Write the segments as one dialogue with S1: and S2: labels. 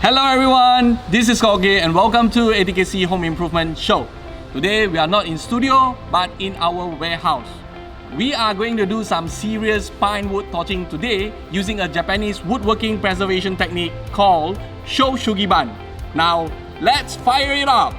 S1: Hello everyone, this is Koge and welcome to ATKC Home Improvement Show. Today we are not in studio but in our warehouse. We are going to do some serious pine wood torching today using a Japanese woodworking preservation technique called Shou Sugi Ban. Now let's fire it up!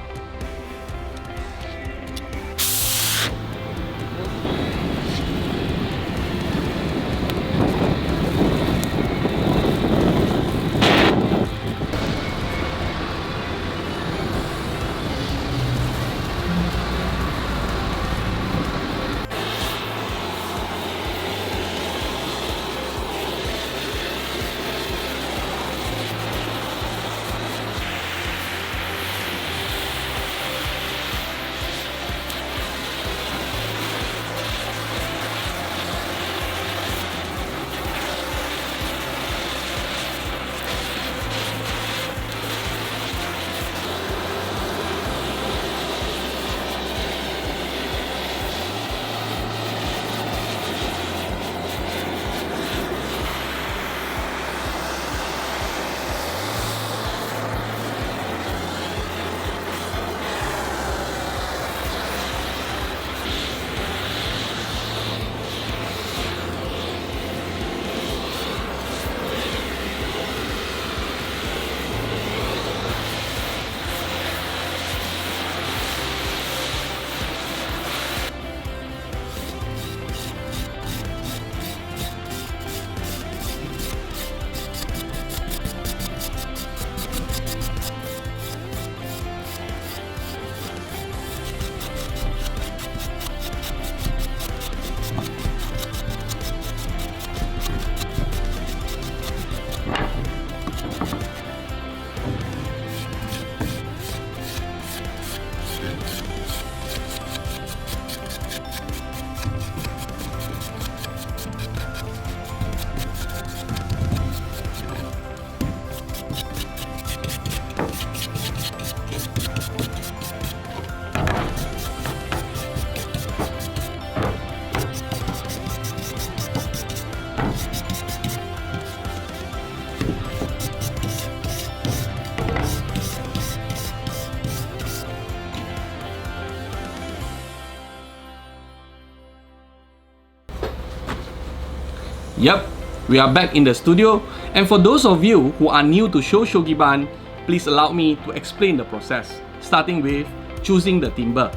S1: Yep, we are back in the studio, and for those of you who are new to Shou Sugi Ban, please allow me to explain the process, starting with choosing the timber.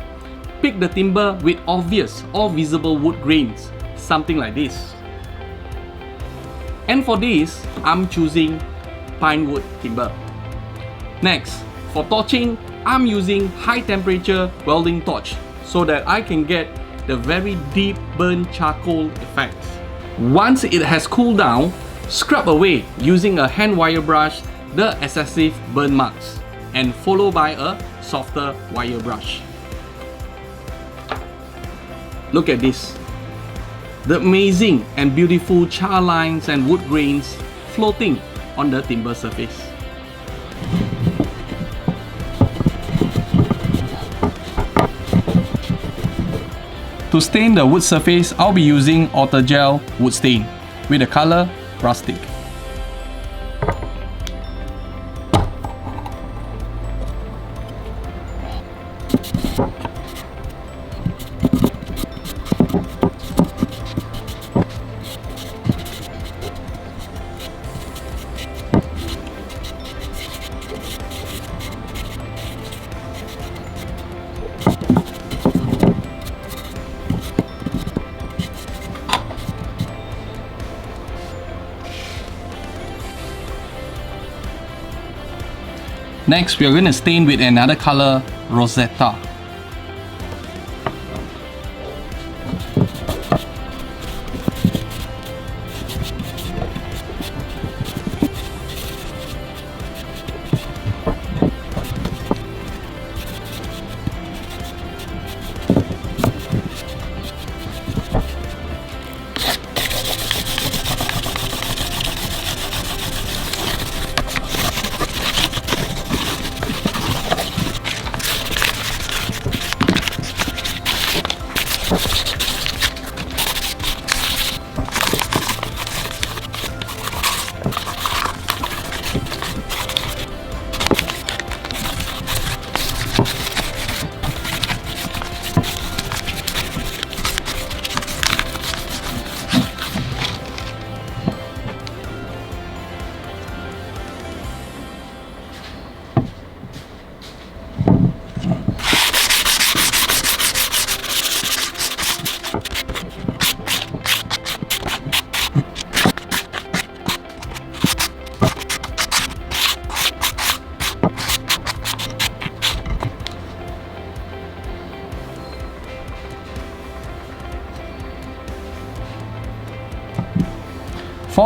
S1: Pick the timber with obvious or visible wood grains, something like this. And for this, I'm choosing pine wood timber. Next, for torching, I'm using high temperature welding torch so that I can get the very deep burnt charcoal effect. Once it has cooled down, scrub away using a hand wire brush the excessive burn marks and follow by a softer wire brush. Look at this. The amazing and beautiful char lines and wood grains floating on the timber surface. To stain the wood surface, I'll be using Otter Gel wood stain with the color rustic. Next, we are going to stain with another color, Rosetta.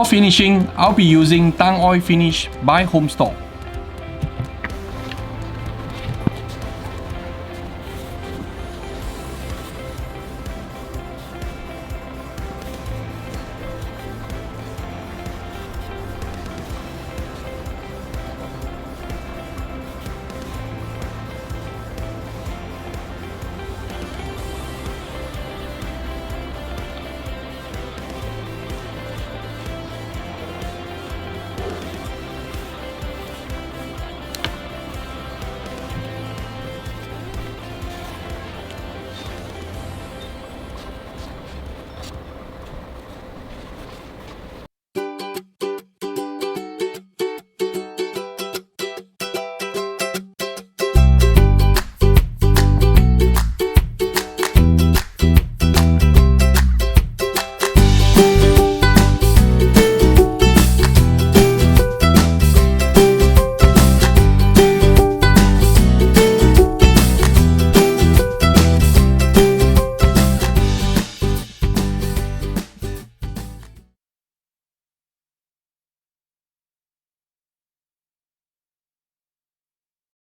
S1: For finishing, I'll be using Tung oil finish by Home Store.